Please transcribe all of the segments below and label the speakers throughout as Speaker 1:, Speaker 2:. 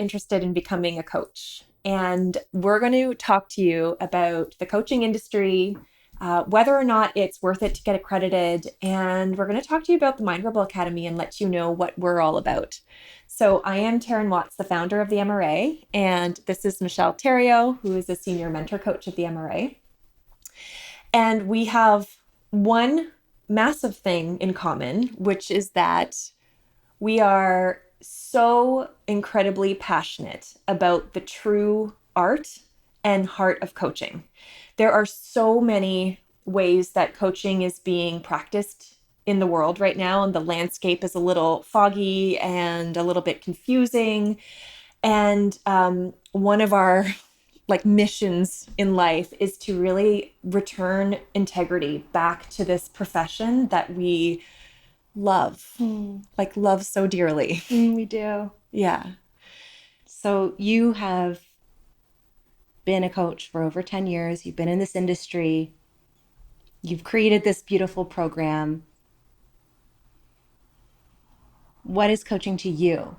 Speaker 1: interested in becoming a coach. And we're going to talk to you about the coaching industry, whether or not it's worth it to get accredited. And we're going to talk to you about the Mind Rebel Academy and let you know what we're all about. So I am Taryn Watts, the founder of the MRA, and this is Michelle Theriault, who is a senior mentor coach at the MRA. And we have one massive thing in common, which is that we are so incredibly passionate about the true art and heart of coaching. There are so many ways that coaching is being practiced in the world right now, and the landscape is a little foggy and a little bit confusing. And one of our missions in life is to really return integrity back to this profession that we love, love so dearly.
Speaker 2: We do.
Speaker 1: Yeah.
Speaker 2: So you have been a coach for over 10 years. You've been in this industry. You've created this beautiful program. What is coaching to you?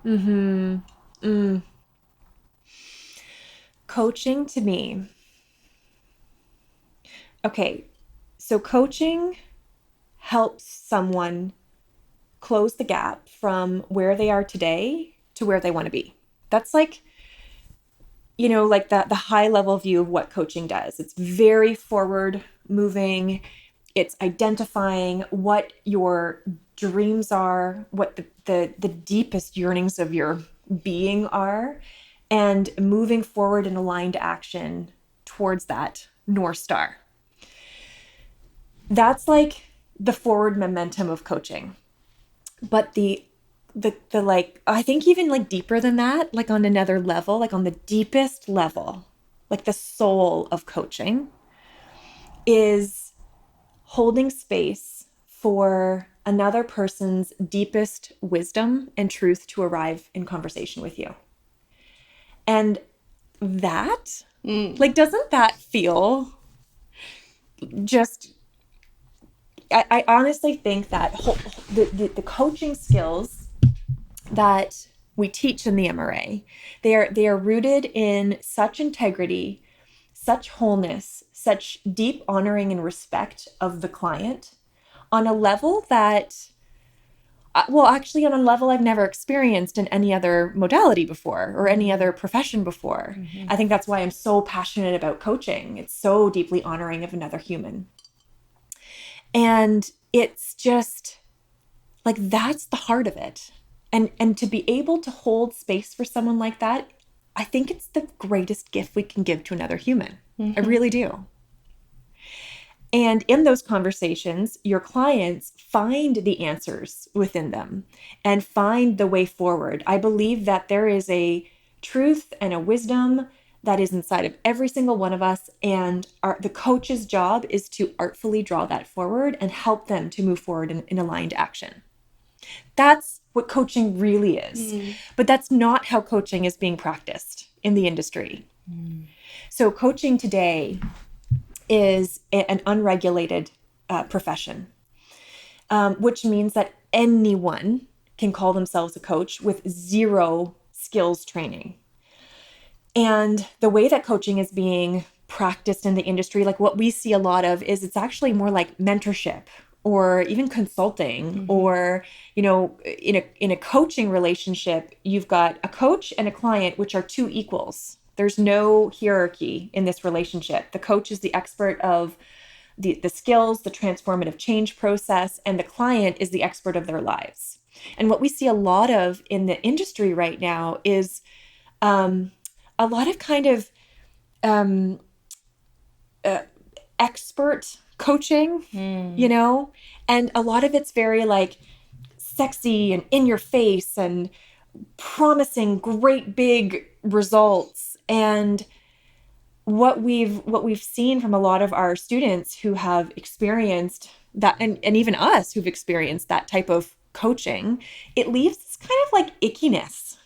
Speaker 1: Coaching to me. Okay. So coaching helps someone close the gap from where they are today to where they want to be. That's the high level view of what coaching does. It's very forward moving. It's identifying what your dreams are, what the deepest yearnings of your being are, and moving forward in aligned action towards that North Star. That's like the forward momentum of coaching. But the I think even deeper than that, on another level, on the deepest level, the soul of coaching is holding space for another person's deepest wisdom and truth to arrive in conversation with you. And that, doesn't that feel just, I honestly think that the coaching skills that we teach in the MRA, they are rooted in such integrity, such wholeness, such deep honoring and respect of the client on a level that, on a level I've never experienced in any other modality before or any other profession before. Mm-hmm. I think that's why I'm so passionate about coaching. It's so deeply honoring of another human. And it's just that's the heart of it. And to be able to hold space for someone like that, I think it's the greatest gift we can give to another human. Mm-hmm. I really do. And in those conversations, your clients find the answers within them and find the way forward. I believe that there is a truth and a wisdom that is inside of every single one of us. And the coach's job is to artfully draw that forward and help them to move forward in aligned action. That's what coaching really is. But that's not how coaching is being practiced in the industry. So coaching today is an unregulated profession, which means that anyone can call themselves a coach with zero skills training. And the way that coaching is being practiced in the industry, what we see a lot of is it's actually more like mentorship or even consulting, or, in a coaching relationship, you've got a coach and a client, which are two equals. There's no hierarchy in this relationship. The coach is the expert of the skills, the transformative change process, and the client is the expert of their lives. And what we see a lot of in the industry right now is a lot of kind of expert coaching, and a lot of it's very sexy and in your face and promising great big results. And what we've seen from a lot of our students who have experienced that, and even us who've experienced that type of coaching, it leaves this kind of ickiness.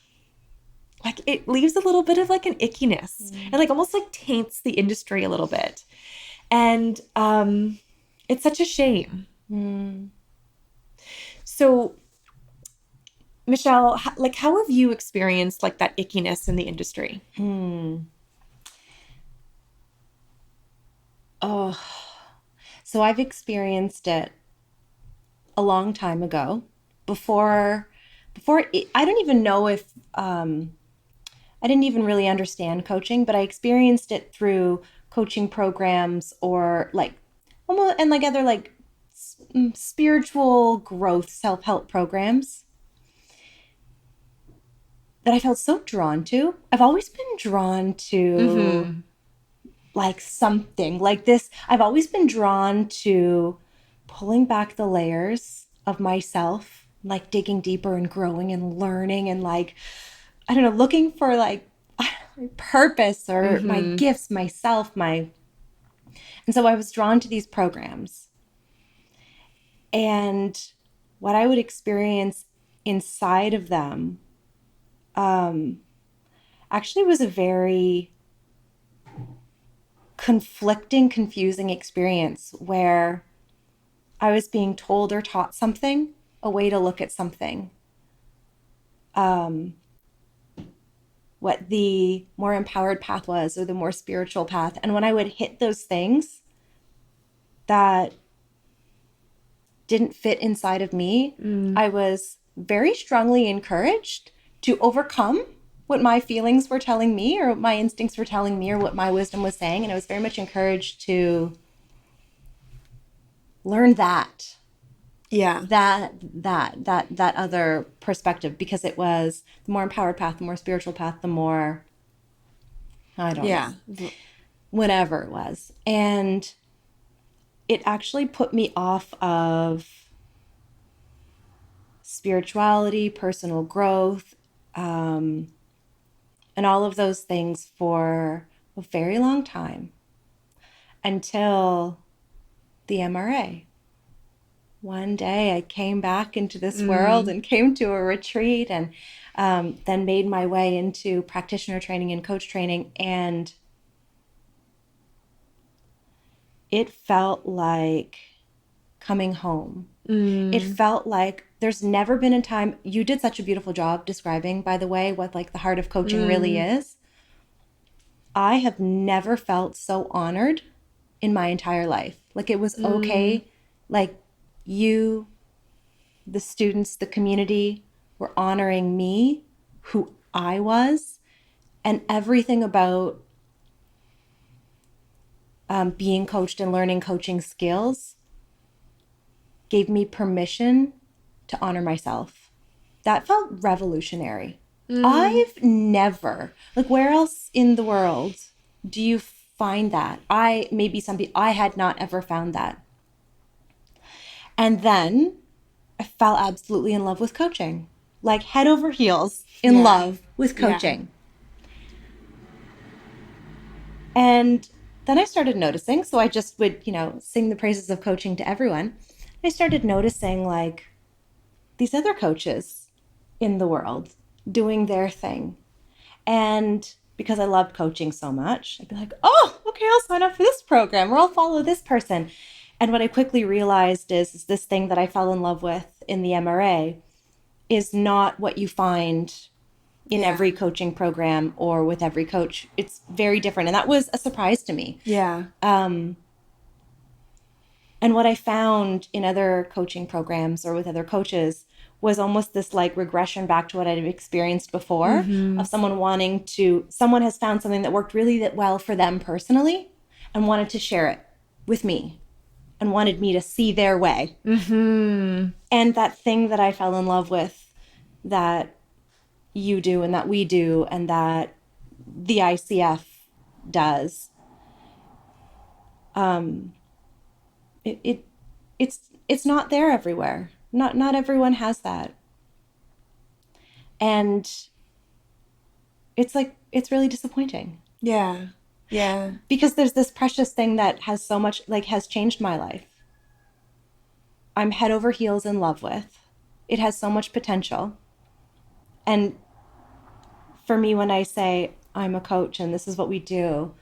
Speaker 1: It leaves a little bit of an ickiness and almost taints the industry a little bit. And it's such a shame. So Michelle, like how have you experienced like that ickiness in the industry?
Speaker 2: Hmm. Oh, so I've experienced it a long time ago before I don't even know if I didn't even really understand coaching, but I experienced it through coaching programs or like almost and like other like spiritual growth self-help programs that I felt so drawn to. I've always been drawn to
Speaker 1: Mm-hmm.
Speaker 2: like something like this. I've always been drawn to pulling back the layers of myself, like digging deeper and growing and learning and like, I don't know, looking for like purpose or my
Speaker 1: Mm-hmm.
Speaker 2: gifts, myself, my. And so I was drawn to these programs. And what I would experience inside of them actually was a very conflicting, confusing experience where I was being told or taught something, a way to look at something, what the more empowered path was or the more spiritual path. And when I would hit those things that didn't fit inside of me,
Speaker 1: Mm.
Speaker 2: I was very strongly encouraged to overcome what my feelings were telling me or what my instincts were telling me or what my wisdom was saying. And I was very much encouraged to learn
Speaker 1: Yeah.
Speaker 2: that other perspective because it was the more empowered path, the more spiritual path, the more I don't
Speaker 1: Yeah.
Speaker 2: know, whatever it was. And it actually put me off of spirituality, personal growth, and all of those things for a very long time until the MRA. One day I came back into this world
Speaker 1: Mm.
Speaker 2: and came to a retreat and then made my way into practitioner training and coach training. And it felt like coming home. It
Speaker 1: Mm.
Speaker 2: felt like there's never been a time you did such a beautiful job describing, by the way, what like the heart of coaching really
Speaker 1: Mm.
Speaker 2: is. I have never felt so honored in my entire life. Like it was
Speaker 1: Mm.
Speaker 2: okay. Like you, the students, the community were honoring me, who I was, and everything about being coached and learning coaching skills gave me permission to honor myself. That felt revolutionary.
Speaker 1: Mm.
Speaker 2: I've never, like, where else in the world do you find that? Maybe some people, I had not ever found that. And then I fell absolutely in love with coaching, like head over heels in
Speaker 1: Yeah.
Speaker 2: love with
Speaker 1: Yeah.
Speaker 2: coaching. And then I started noticing, so I just would, sing the praises of coaching to everyone. I started noticing like these other coaches in the world doing their thing. And because I loved coaching so much, I'd be like, oh, okay, I'll sign up for this program or I'll follow this person. And what I quickly realized is this thing that I fell in love with in the MRA is not what you find in
Speaker 1: Yeah.
Speaker 2: every coaching program or with every coach. It's very different. And that was a surprise to me.
Speaker 1: Yeah.
Speaker 2: And what I found in other coaching programs or with other coaches was almost this like regression back to what I'd experienced before
Speaker 1: Mm-hmm.
Speaker 2: of someone has found something that worked really well for them personally and wanted to share it with me and wanted me to see their way.
Speaker 1: Mm-hmm.
Speaker 2: And that thing that I fell in love with that you do and that we do and that the ICF does, it, it it's not there everywhere. Not everyone has that. And it's really disappointing
Speaker 1: Yeah. Yeah.
Speaker 2: because there's this precious thing that has so much like has changed my life. I'm head over heels in love with. It has so much potential. And for me when I say I'm a coach and this is what we do,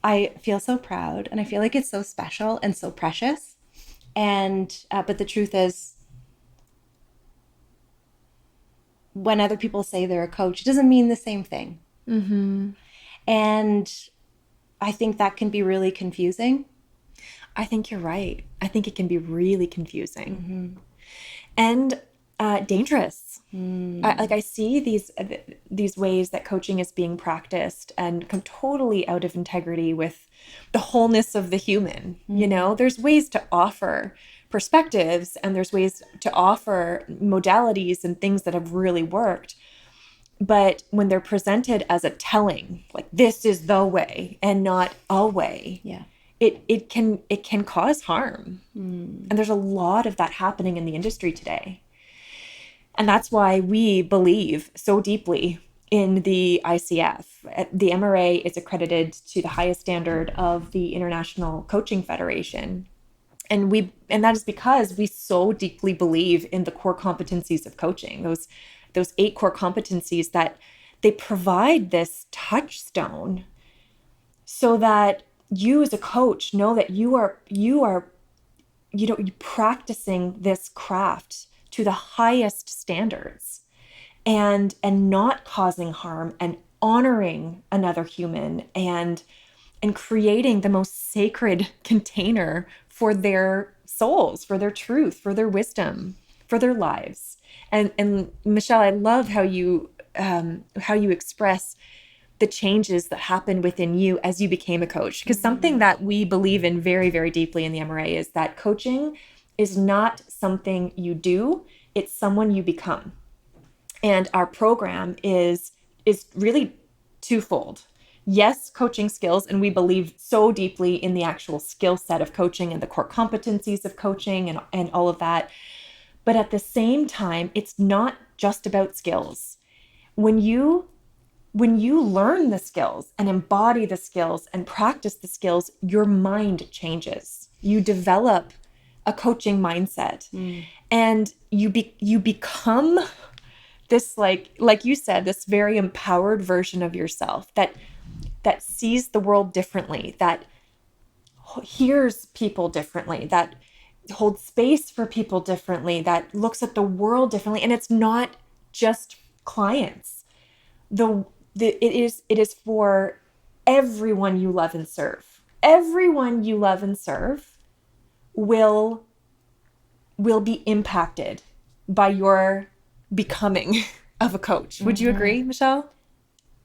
Speaker 2: I feel so proud and I feel like it's so special and so precious. And but the truth is when other people say they're a coach, it doesn't mean the same thing.
Speaker 1: Mm-hmm.
Speaker 2: And I think that can be really confusing.
Speaker 1: I think you're right. I think it can be really confusing.
Speaker 2: Mm-hmm.
Speaker 1: And dangerous.
Speaker 2: Mm.
Speaker 1: I see these ways that coaching is being practiced and come totally out of integrity with the wholeness of the human. You know, there's ways to offer perspectives and there's ways to offer modalities and things that have really worked. But when they're presented as a telling, like this is the way and not a way,
Speaker 2: Yeah.
Speaker 1: it can cause harm.
Speaker 2: Mm.
Speaker 1: And there's a lot of that happening in the industry today. And that's why we believe so deeply in the ICF. The MRA is accredited to the highest standard of the International Coaching Federation. And that is because we so deeply believe in the core competencies of coaching, those 8 core competencies that they provide this touchstone so that you as a coach know that you practicing this craft to the highest standards and not causing harm and honoring another human and creating the most sacred container for their souls, for their truth, for their wisdom, for their lives. And Michelle, I love how you express the changes that happened within you as you became a coach. Because something that we believe in very, very deeply in the MRA is that coaching is not something you do, it's someone you become. And our program is really twofold. Yes, coaching skills, and we believe so deeply in the actual skill set of coaching and the core competencies of coaching and all of that. But at the same time, it's not just about skills. When you learn the skills and embody the skills and practice the skills, your mind changes. You develop a coaching mindset, and you become this like you said, this very empowered version of yourself that sees the world differently, that hears people differently, that holds space for people differently, that looks at the world differently. And it's not just clients. It is for everyone you love and serve. Everyone you love and serve will be impacted by your becoming of a coach. Would you agree, Michelle?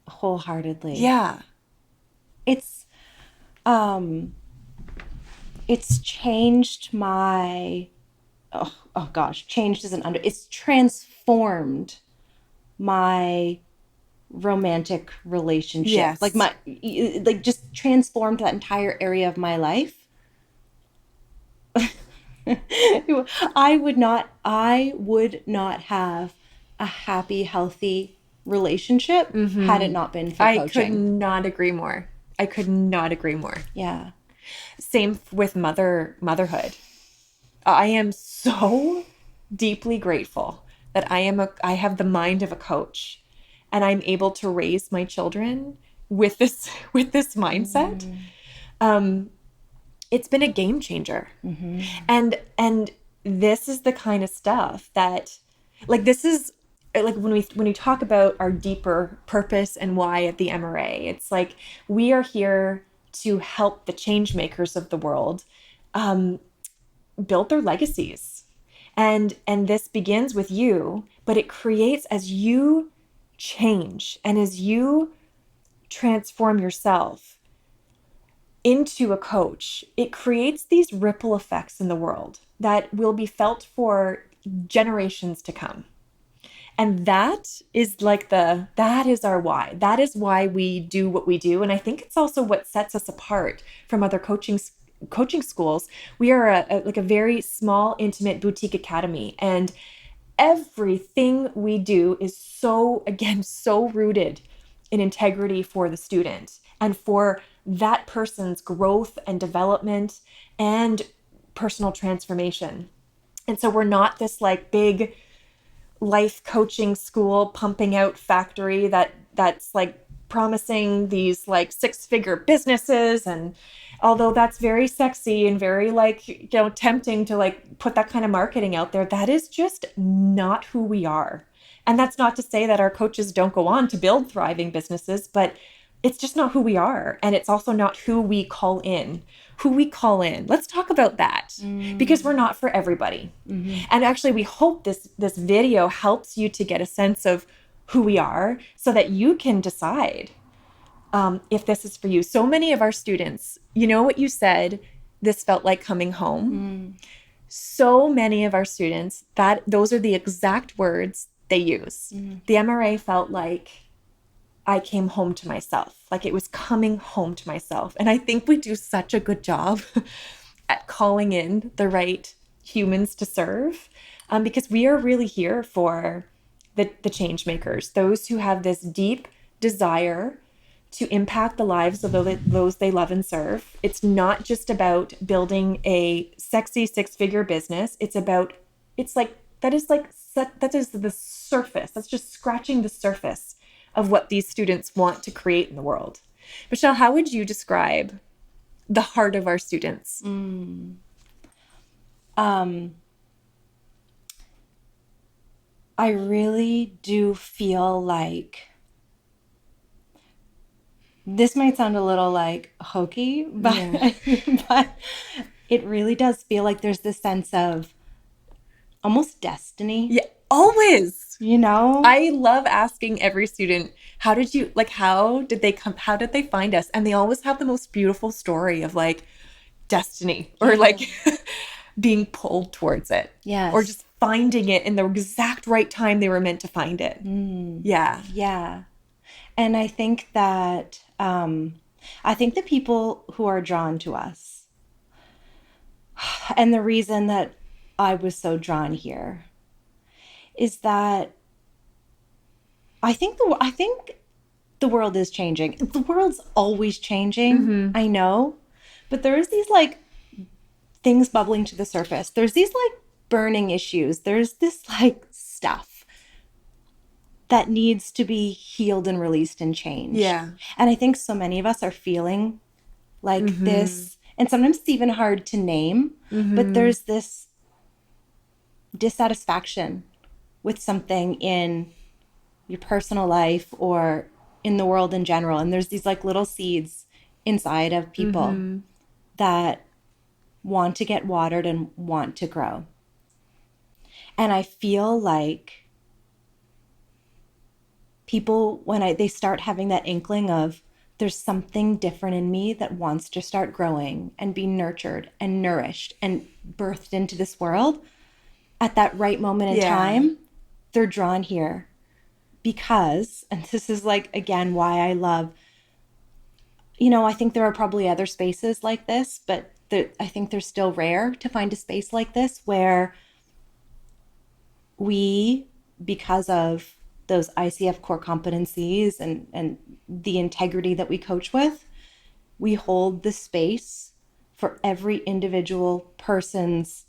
Speaker 2: Wholeheartedly.
Speaker 1: Yeah.
Speaker 2: It's it's changed my oh gosh, changed isn't under, it's transformed my romantic relationship.
Speaker 1: Yes.
Speaker 2: Like just transformed that entire area of my life. I would not have a happy, healthy relationship had it not been for
Speaker 1: I could
Speaker 2: coaching.
Speaker 1: not agree more. I could not agree more.
Speaker 2: Yeah.
Speaker 1: Same with motherhood. I am so deeply grateful that I have the mind of a coach and I'm able to raise my children with this mindset. It's been a game changer. And this is the kind of stuff that this is like when we talk about our deeper purpose and why at the MRA, it's like we are here to help the change makers of the world build their legacies. And this begins with you, but it creates as you change and as you transform yourself into a coach, it creates these ripple effects in the world that will be felt for generations to come. And that is that is our why. That is why we do what we do. And I think it's also what sets us apart from other coaching schools. We are a very small, intimate boutique academy. And everything we do is so rooted in integrity for the student and for that person's growth and development and personal transformation. And so we're not this big life coaching school pumping out factory that's promising these 6-figure businesses. And although that's very sexy and very tempting to put that kind of marketing out there, that is just not who we are. And that's not to say that our coaches don't go on to build thriving businesses, but it's just not who we are. And it's also not who we call in. Who we call in. Let's talk about that because we're not for everybody. And actually, we hope this video helps you to get a sense of who we are so that you can decide if this is for you. So many of our students, you know what you said, this felt like coming home. So many of our students, that those are the exact words they use. The MRA felt like I came home to myself, like it was coming home to myself. And I think we do such a good job at calling in the right humans to serve because we are really here for the change makers, those who have this deep desire to impact the lives of those they love and serve. It's not just about building a sexy six-figure business. It's like that is the surface. That's just scratching the surface of what these students want to create in the world. Michelle, how would you describe the heart of our students?
Speaker 2: I really do feel like this might sound a little like hokey, but, but it really does feel like there's this sense of almost destiny.
Speaker 1: Yeah, always.
Speaker 2: You know?
Speaker 1: I love asking every student, how did they find us? And they always have the most beautiful story of like destiny or like being pulled towards it.
Speaker 2: Yes.
Speaker 1: Or just finding it in the exact right time they were meant to find it. Yeah.
Speaker 2: Yeah. And I think that the people who are drawn to us, and the reason that I was so drawn here, is that I think the world is changing. The world's always changing. I know, but there's these like things bubbling to the surface. There's these like burning issues. There's this like stuff that needs to be healed and released and changed.
Speaker 1: Yeah.
Speaker 2: And I think so many of us are feeling like this, and sometimes it's even hard to name, but there's this dissatisfaction with something in your personal life or in the world in general. And there's these like little seeds inside of people that want to get watered and want to grow. And I feel like people, when they start having that inkling of there's something different in me that wants to start growing and be nurtured and nourished and birthed into this world, at that right moment in time, they're drawn here. Because, and this is like, again, why I love, I think there are probably other spaces like this, but I think they're still rare to find a space like this where we, because of those ICF core competencies and the integrity that we coach with, we hold the space for every individual person's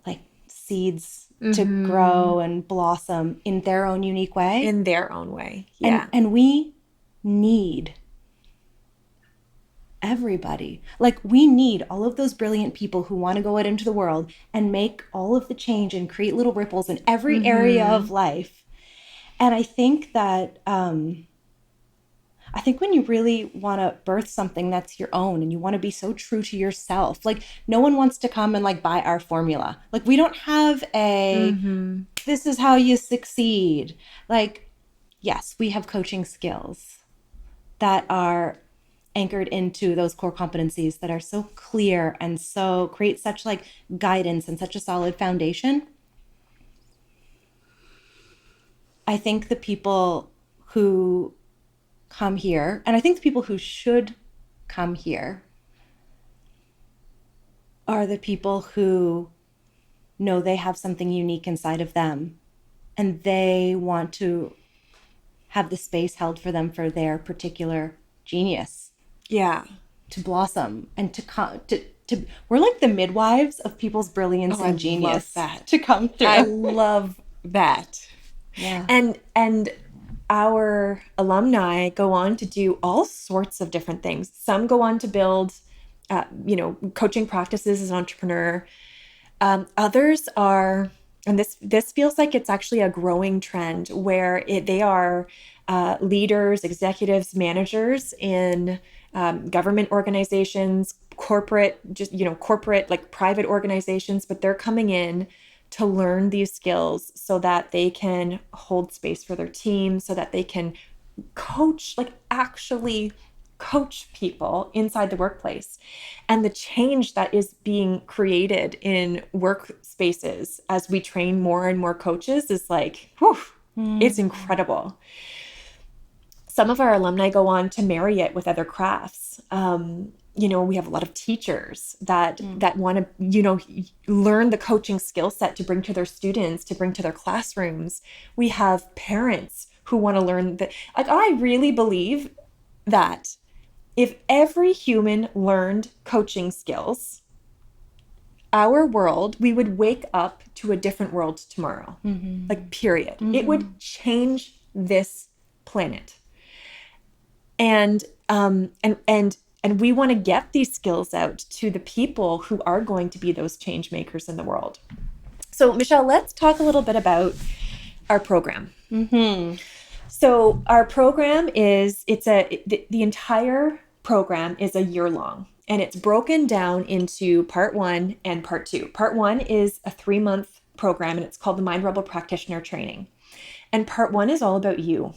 Speaker 2: like seeds to grow and blossom in their own unique way.
Speaker 1: In their own way. Yeah.
Speaker 2: And we need everybody. Like we need all of those brilliant people who want to go out into the world and make all of the change and create little ripples in every area of life. And I think that, when you really want to birth something that's your own and you want to be so true to yourself, like no one wants to come and like buy our formula. Like we don't have this is how you succeed. Like, yes, we have coaching skills that are anchored into those core competencies that are so clear and so create such like guidance and such a solid foundation. I think the people who come here, and I think the people who should come here, are the people who know they have something unique inside of them and they want to have the space held for them for their particular genius.
Speaker 1: Yeah.
Speaker 2: To blossom and to come to we're like the midwives of people's brilliance and genius.
Speaker 1: Love that.
Speaker 2: To come through.
Speaker 1: I love that.
Speaker 2: Yeah.
Speaker 1: And our alumni go on to do all sorts of different things. Some go on to build, coaching practices as an entrepreneur. Others are and this feels like it's actually a growing trend where they are leaders, executives, managers in government organizations, corporate, just, corporate, like private organizations, but they're coming in to learn these skills so that they can hold space for their team, so that they can coach, like actually coach people inside the workplace. And the change that is being created in workspaces as we train more and more coaches is like, whew, it's incredible. Some of our alumni go on to marry it with other crafts. We have a lot of teachers that want to, learn the coaching skill set to bring to their students, to bring to their classrooms. We have parents who want to learn that. Like, I really believe that if every human learned coaching skills, our world, we would wake up to a different world tomorrow. Like, period. It would change this planet. And we want to get these skills out to the people who are going to be those change makers in the world. So, Michelle, let's talk a little bit about our program. So our program the entire program is a year long, and it's broken down into part 1 and part 2. Part 1 is a 3-month program, and it's called the Mind Rebel Practitioner Training. And part 1 is all about you.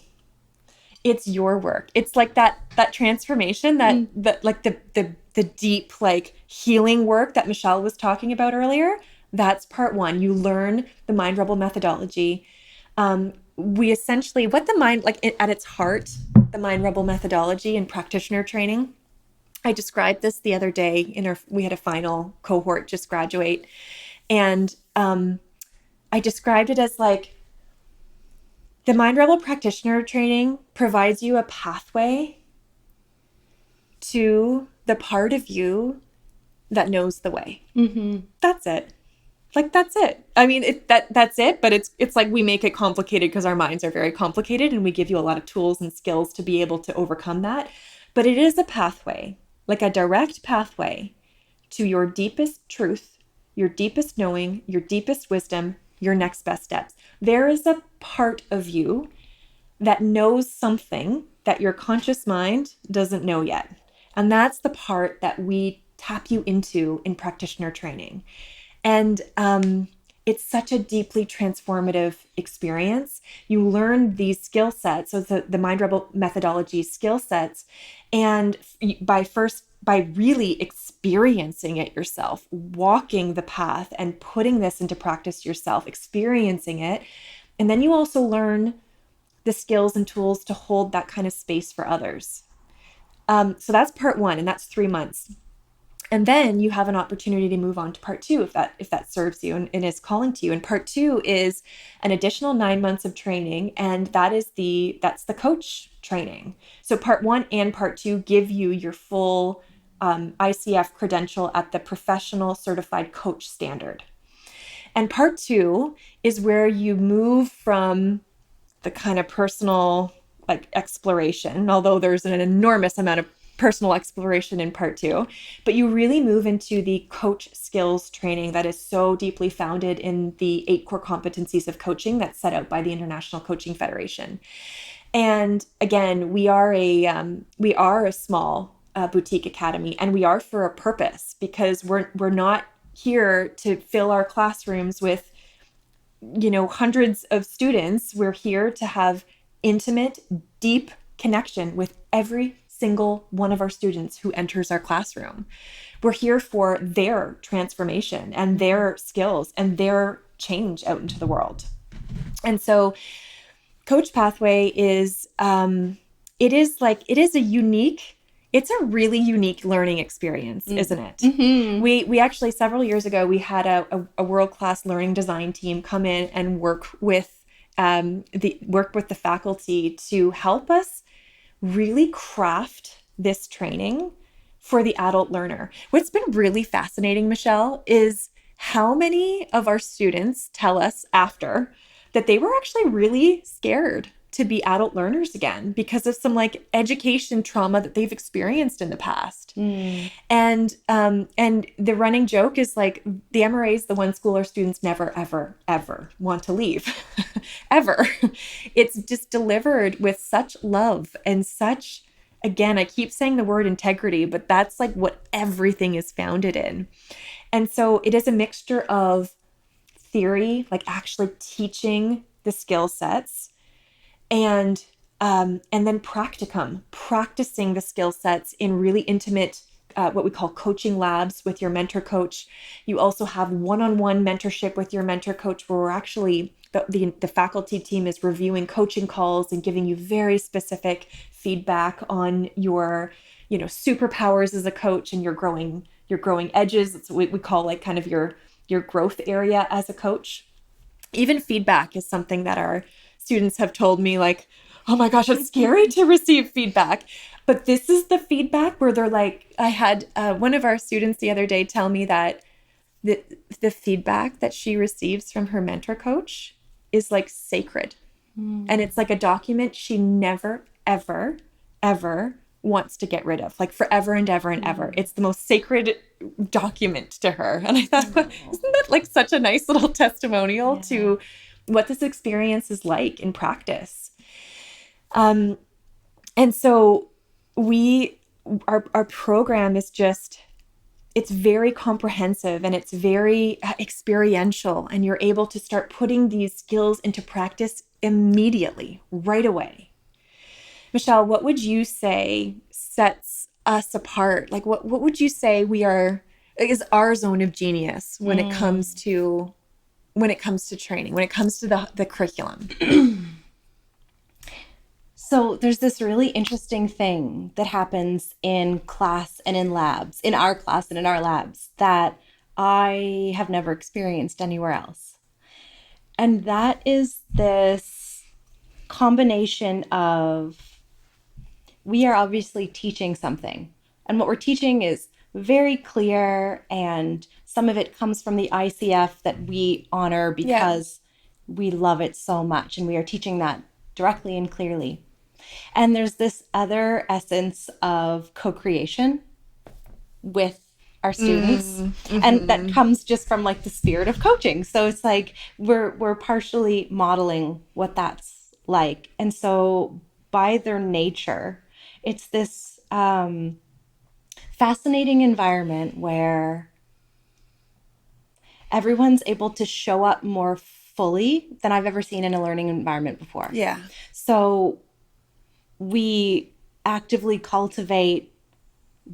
Speaker 1: It's your work. It's like that transformation, that like the deep, like, healing work that Michelle was talking about earlier. That's part 1. You learn the Mind Rebel methodology. We essentially, what the mind, like at its heart, the Mind Rebel methodology and practitioner training. I described this the other day we had a final cohort just graduate. And I described it as like, the Mind Rebel practitioner training provides you a pathway to the part of you that knows the way. That's it. Like, that's it. I mean, that's it, but it's like we make it complicated because our minds are very complicated, and we give you a lot of tools and skills to be able to overcome that. But it is a pathway, like a direct pathway to your deepest truth, your deepest knowing, your deepest wisdom, your next best steps. There is a part of you that knows something that your conscious mind doesn't know yet. And that's the part that we tap you into in practitioner training. And it's such a deeply transformative experience. You learn these skill sets, so the Mind Rebel methodology skill sets, and by really experiencing it yourself, walking the path and putting this into practice yourself, experiencing it. And then you also learn the skills and tools to hold that kind of space for others. So that's part 1, and that's 3 months. And then you have an opportunity to move on to part 2 if that serves you and is calling to you. And part 2 is an additional 9 months of training, and that's the coach training. So part 1 and part 2 give you your full ICF credential at the professional certified coach standard. And part 2 is where you move from the kind of personal, like, exploration, although there's an enormous amount of personal exploration in part 2, but you really move into the coach skills training that is so deeply founded in the 8 core competencies of coaching that's set out by the International Coaching Federation. And again, we are a small boutique academy, and we are for a purpose, because we're not here to fill our classrooms with hundreds of students. We're here to have intimate, deep connection with every single one of our students who enters our classroom. We're here for their transformation and their skills and their change out into the world. And so Coach Pathway is it's a really unique learning experience, isn't it? We actually, several years ago, we had a world-class learning design team come in and work with the faculty to help us really craft this training for the adult learner. What's been really fascinating, Michelle, is how many of our students tell us after that they were actually really scared to be adult learners again because of some like education trauma that they've experienced in the past.
Speaker 2: Mm.
Speaker 1: And the running joke is like the MRA is the one school our students never, ever, ever want to leave, ever. It's just delivered with such love and such, again, I keep saying the word integrity, but that's like what everything is founded in. And so it is a mixture of theory, like actually teaching the skill sets, and then practicum, practicing the skill sets in really intimate, what we call coaching labs with your mentor coach. You also have one-on-one mentorship with your mentor coach, where we're actually the faculty team is reviewing coaching calls and giving you very specific feedback on your, superpowers as a coach and your growing edges. It's what we call like kind of your growth area as a coach. Even feedback is something that our students have told me, like, oh my gosh, it's scary to receive feedback. But this is the feedback where they're like, I had one of our students the other day tell me that the, the feedback that she receives from her mentor coach is like sacred. And it's like a document she never, ever, ever wants to get rid of, like forever and ever and ever. It's the most sacred document to her. And I thought, well, isn't that like such a nice little testimonial to what this experience is like in practice? And so our program is just, it's very comprehensive and it's very experiential, and you're able to start putting these skills into practice immediately, right away. Michelle, what would you say sets us apart? Like what would you say is our zone of genius when it comes to training, when it comes to the curriculum?
Speaker 2: So there's this really interesting thing that happens in class and in labs, in our class and in our labs, that I have never experienced anywhere else. And that is this combination of, we are obviously teaching something. And what we're teaching is very clear, and some of it comes from the ICF that we honor because we love it so much. And we are teaching that directly and clearly. And there's this other essence of co-creation with our students. And that comes just from like the spirit of coaching. So it's like we're partially modeling what that's like. And so by their nature, it's this fascinating environment where everyone's able to show up more fully than I've ever seen in a learning environment before.
Speaker 1: Yeah.
Speaker 2: So we actively cultivate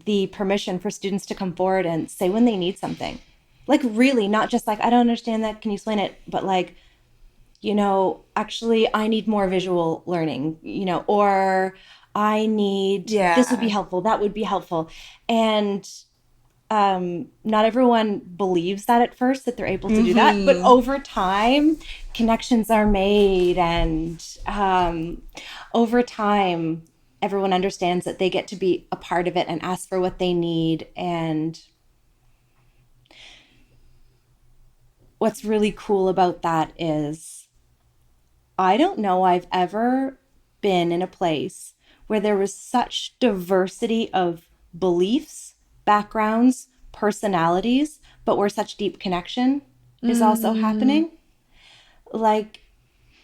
Speaker 2: the permission for students to come forward and say when they need something. Like really, not just like, I don't understand that, can you explain it? But like, actually I need more visual learning, or I need, this would be helpful, that would be helpful. And not everyone believes that at first, that they're able to do that, but over time connections are made, and over time everyone understands that they get to be a part of it and ask for what they need. And what's really cool about that is, I don't know I've ever been in a place where there was such diversity of beliefs, backgrounds, personalities, but where such deep connection is also happening. Like,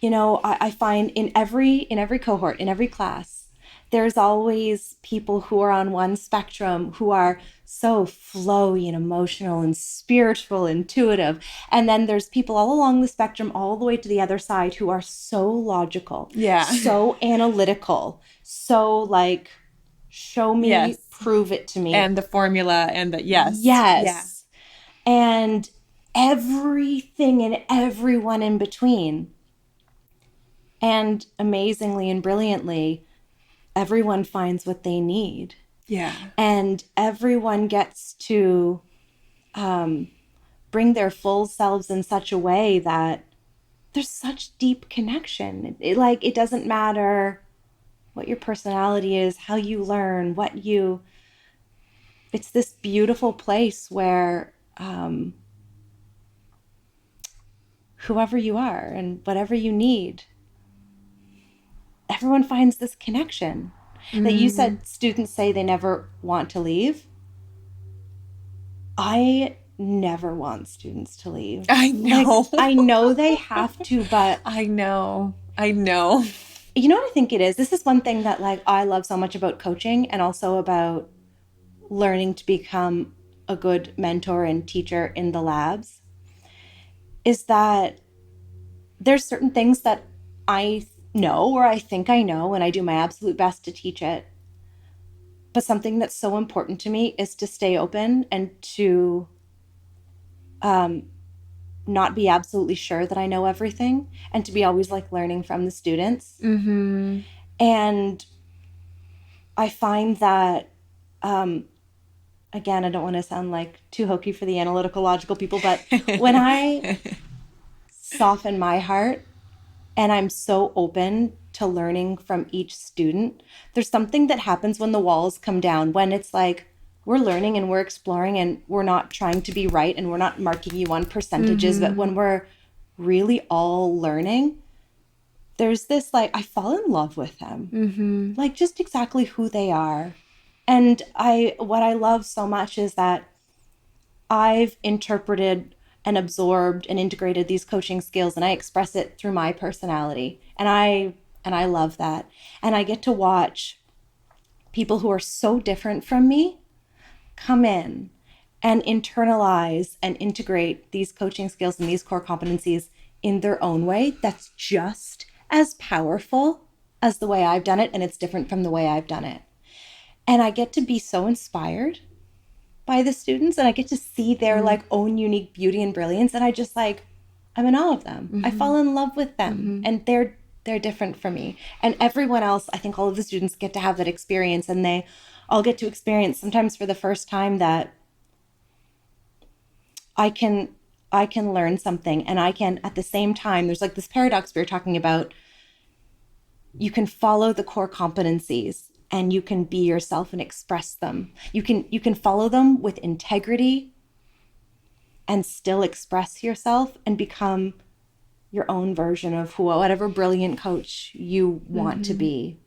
Speaker 2: I find in every cohort, in every class, there's always people who are on one spectrum who are so flowy and emotional and spiritual, intuitive. And then there's people all along the spectrum, all the way to the other side, who are so logical, so analytical, so like, show me, prove it to me.
Speaker 1: And the formula and the
Speaker 2: Yes. Yeah. And everything and everyone in between. And amazingly and brilliantly, everyone finds what they need.
Speaker 1: Yeah.
Speaker 2: And everyone gets to bring their full selves in such a way that there's such deep connection. It doesn't matter what your personality is, how you learn, it's this beautiful place where whoever you are and whatever you need, everyone finds this connection. That you said students say they never want to leave. I never want students to leave.
Speaker 1: I know.
Speaker 2: Like, I know they have to, but
Speaker 1: I know. I know.
Speaker 2: you know what I think it is? This is one thing that like I love so much about coaching and also about learning to become a good mentor and teacher in the labs is that there's certain things that I know or I think I know and I do my absolute best to teach it. But something that's so important to me is to stay open and to not be absolutely sure that I know everything and to be always like learning from the students.
Speaker 1: Mm-hmm.
Speaker 2: And I find that, again, I don't want to sound like too hokey for the analytical, logical people, but when I soften my heart and I'm so open to learning from each student, there's something that happens when the walls come down, when it's like we're learning and we're exploring and we're not trying to be right and we're not marking you on percentages, but when we're really all learning, there's this like, I fall in love with them, like just exactly who they are. And what I love so much is that I've interpreted and absorbed and integrated these coaching skills and I express it through my personality. And I love that. And I get to watch people who are so different from me come in and internalize and integrate these coaching skills and these core competencies in their own way that's just as powerful as the way I've done it, and it's different from the way I've done it. And I get to be so inspired by the students and I get to see their like own unique beauty and brilliance, and I just like, I'm in awe of them. I fall in love with them and they're different from me. And everyone else, I think all of the students get to have that experience, and they all get to experience sometimes for the first time that I can learn something, and I can at the same time, there's like this paradox we were talking about. You can follow the core competencies and you can be yourself and express them. You can follow them with integrity and still express yourself and become your own version of whatever brilliant coach you want to be.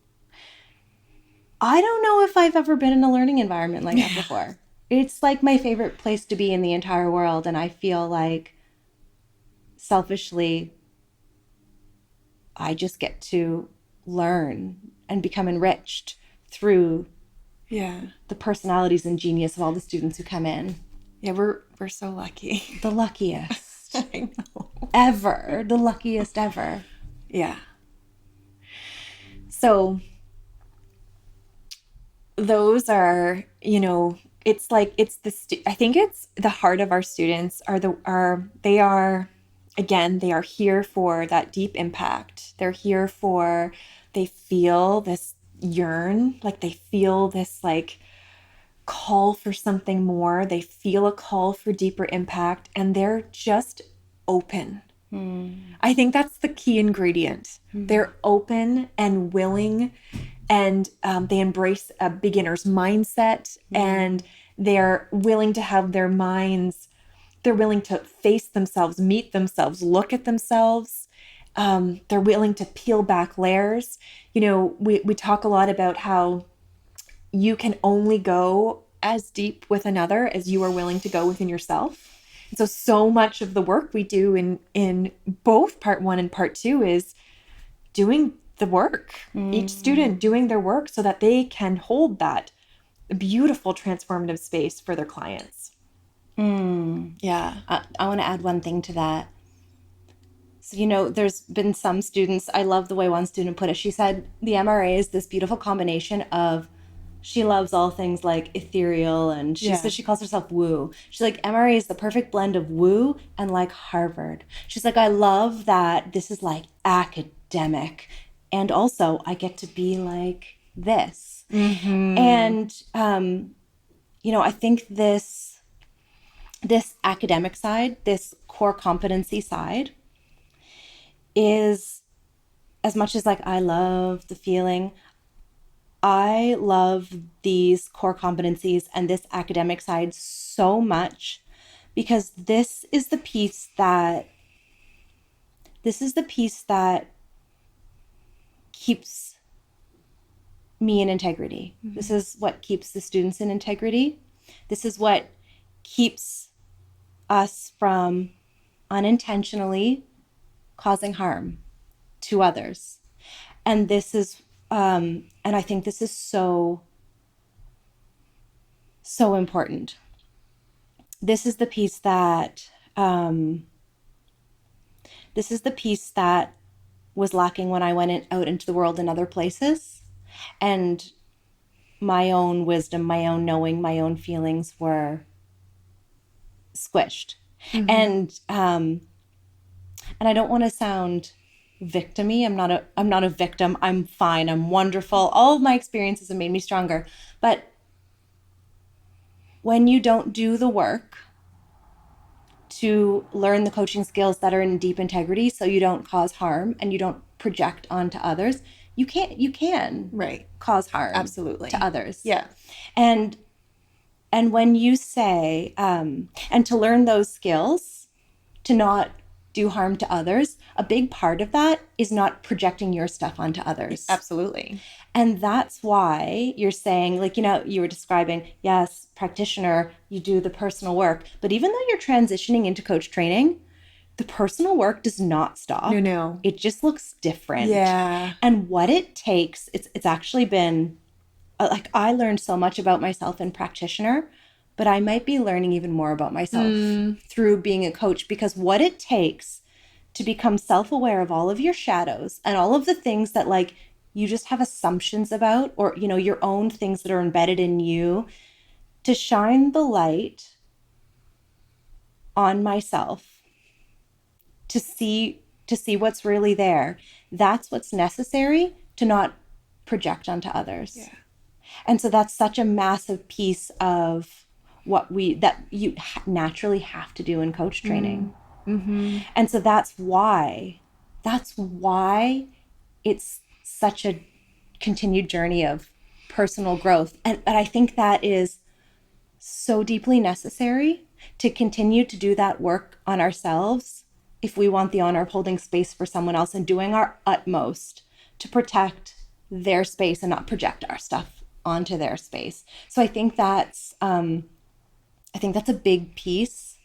Speaker 2: I don't know if I've ever been in a learning environment like that before. It's like my favorite place to be in the entire world, and I feel like selfishly I just get to learn and become enriched through the personalities and genius of all the students who come in.
Speaker 1: Yeah, we're so lucky.
Speaker 2: The luckiest
Speaker 1: I know.
Speaker 2: ever. The luckiest ever.
Speaker 1: Yeah. So those are, it's like it's I think it's the heart of our students they are again, they are here for that deep impact. They feel this yearn, like they feel this like call for something more. They feel a call for deeper impact, and they're just open. I think that's the key ingredient. They're open and willing, and they embrace a beginner's mindset, and they're willing to have their minds, they're willing to face themselves, meet themselves, look at themselves. They're willing to peel back layers. We talk a lot about how you can only go as deep with another as you are willing to go within yourself. And so much of the work we do in both part one and part two is doing the work, each student doing their work so that they can hold that beautiful transformative space for their clients. Yeah.
Speaker 2: I want to add one thing to that. So, there's been some students, I love the way one student put it. She said the MRA is this beautiful combination of, she loves all things like ethereal, and she says she calls herself woo. She's like, MRA is the perfect blend of woo and like Harvard. She's like, I love that this is like academic, and also I get to be like this. And, I think this academic side, this core competency side, is as much as like I love the feeling, I love these core competencies and this academic side so much because this is the piece that keeps me in integrity. This is what keeps the students in integrity. This is what keeps us from unintentionally causing harm to others. And this is, and I think this is so, so important. This is the piece that, this is the piece that was lacking when I went out into the world in other places. And my own wisdom, my own knowing, my own feelings were squished. And I don't want to sound victimy. I'm not a victim. I'm fine. I'm wonderful. All of my experiences have made me stronger. But when you don't do the work to learn the coaching skills that are in deep integrity so you don't cause harm and you don't project onto others, you can
Speaker 1: Right.
Speaker 2: cause harm
Speaker 1: Absolutely.
Speaker 2: to others.
Speaker 1: Yeah.
Speaker 2: And when you say, and to learn those skills, to not do harm to others, a big part of that is not projecting your stuff onto others.
Speaker 1: Absolutely.
Speaker 2: And that's why you're saying, like, you were describing, yes, practitioner, you do the personal work. But even though you're transitioning into coach training, the personal work does not stop.
Speaker 1: No.
Speaker 2: It just looks different.
Speaker 1: Yeah.
Speaker 2: And what it takes, it's actually been, like, I learned so much about myself in practitioner, but I might be learning even more about myself through being a coach, because what it takes to become self-aware of all of your shadows and all of the things that, like, you just have assumptions about, or, your own things that are embedded in you, to shine the light on myself, to see what's really there. That's what's necessary to not project onto others.
Speaker 1: Yeah.
Speaker 2: And so that's such a massive piece of that you naturally have to do in coach training. And so that's why it's such a continued journey of personal growth. And I think that is so deeply necessary to continue to do that work on ourselves if we want the honor of holding space for someone else and doing our utmost to protect their space and not project our stuff onto their space. So I think that's a big piece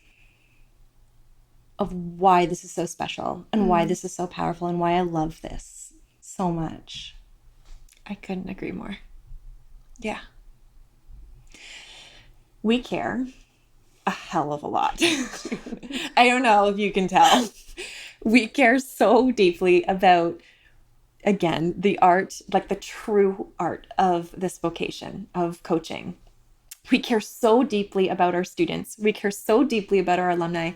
Speaker 2: of why this is so special and why this is so powerful and why I love this so much.
Speaker 1: I couldn't agree more. Yeah. We care a hell of a lot. I don't know if you can tell. We care so deeply about, again, the art, like the true art of this vocation of coaching. We care so deeply about our students. We care so deeply about our alumni.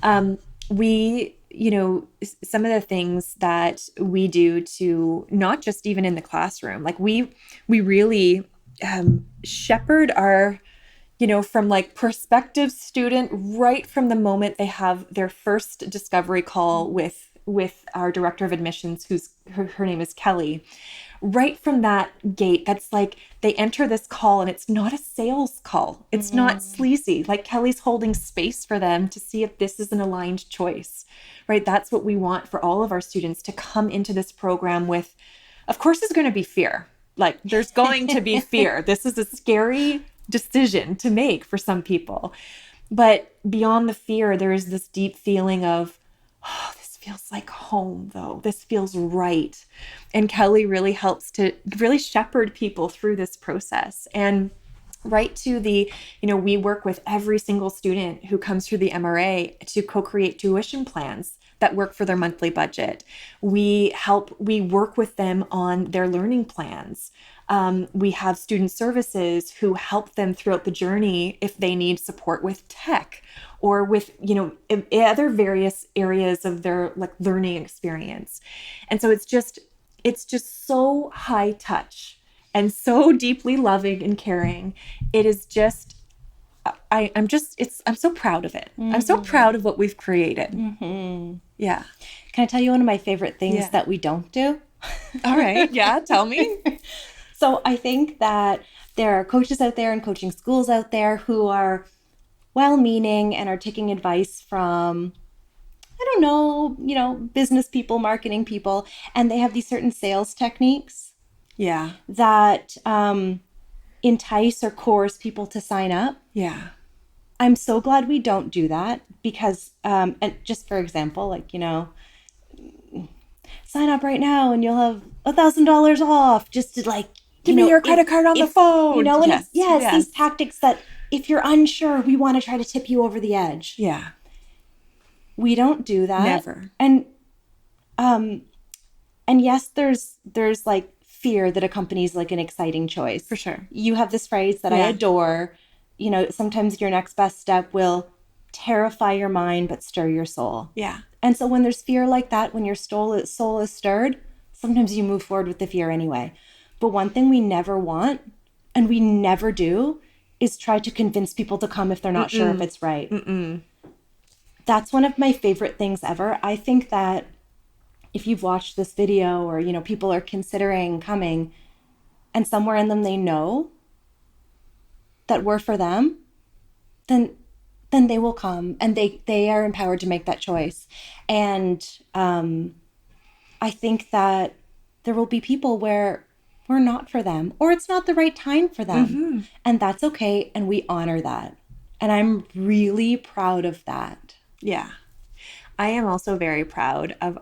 Speaker 1: Some of the things that we do to not just even in the classroom, like we really shepherd our, from like prospective student right from the moment they have their first discovery call with our director of admissions, who's her name is Kelly. Right from that gate, that's like they enter this call and it's not a sales call. It's not sleazy. Like, Kelly's holding space for them to see if this is an aligned choice, right? That's what we want for all of our students to come into this program with. Of course, there's going to be fear. Like, there's going to be fear. This is a scary decision to make for some people. But beyond the fear, there is this deep feeling of, oh, this feels like home, though. This feels right. And Kelly really helps to really shepherd people through this process. And right to the, we work with every single student who comes through the MRA to co-create tuition plans that work for their monthly budget. We work with them on their learning plans. We have student services who help them throughout the journey if they need support with tech or with, other various areas of their like learning experience. And so it's just so high touch and so deeply loving and caring. It is just, I'm so proud of it. I'm so proud of what we've created. Yeah.
Speaker 2: Can I tell you one of my favorite things that we don't do?
Speaker 1: All right. Yeah. Tell me.
Speaker 2: So I think that there are coaches out there and coaching schools out there who are well-meaning and are taking advice from, I don't know, business people, marketing people, and they have these certain sales techniques.
Speaker 1: Yeah.
Speaker 2: that entice or coerce people to sign up.
Speaker 1: Yeah.
Speaker 2: I'm so glad we don't do that because, and just for example, like, you know, sign up right now and you'll have $1,000 off just to like,
Speaker 1: Give
Speaker 2: you
Speaker 1: me
Speaker 2: know,
Speaker 1: your credit card on the
Speaker 2: you
Speaker 1: phone.
Speaker 2: know, and
Speaker 1: Yes.
Speaker 2: it's
Speaker 1: Yes.
Speaker 2: these tactics that if you're unsure, we want to try to tip you over the edge.
Speaker 1: Yeah.
Speaker 2: We don't do that.
Speaker 1: Never.
Speaker 2: Um, and yes, there's like fear that accompanies like an exciting choice.
Speaker 1: For sure.
Speaker 2: You have this phrase that I
Speaker 1: Yeah.
Speaker 2: adore. You know, sometimes your next best step will terrify your mind but stir your soul.
Speaker 1: Yeah.
Speaker 2: And so when there's fear like that, when your soul is stirred, sometimes you move forward with the fear anyway. But one thing we never want, and we never do, is try to convince people to come if they're not sure if it's right. That's one of my favorite things ever. I think that if you've watched this video or, you know, people are considering coming and somewhere in them they know that we're for them, then they will come and they are empowered to make that choice. And I think that there will be people where we're not for them or it's not the right time for them. And that's okay. And we honor that. And I'm really proud of that.
Speaker 1: Yeah. I am also very proud of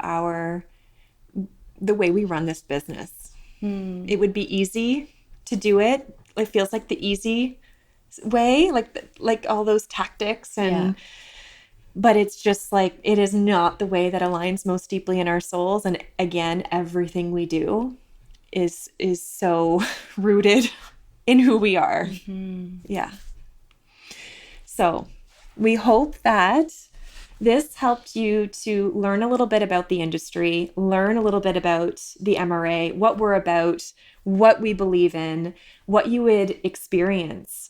Speaker 1: the way we run this business. It would be easy to do it. It feels like the easy way, like all those tactics and but it's just like it is not the way that aligns most deeply in our souls. And again, everything we do is so rooted in who we are. Yeah. So we hope that this helped you to learn a little bit about the industry, learn a little bit about the MRA, what we're about, what we believe in, what you would experience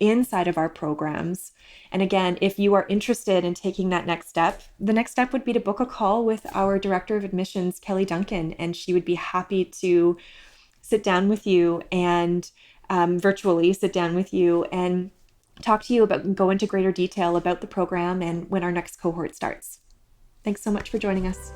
Speaker 1: inside of our programs. And again, if you are interested in taking that next step, the next step would be to book a call with our Director of Admissions, Kelly Duncan, and she would be happy to sit down with you and virtually sit down with you and talk to you about, go into greater detail about the program and when our next cohort starts. Thanks so much for joining us.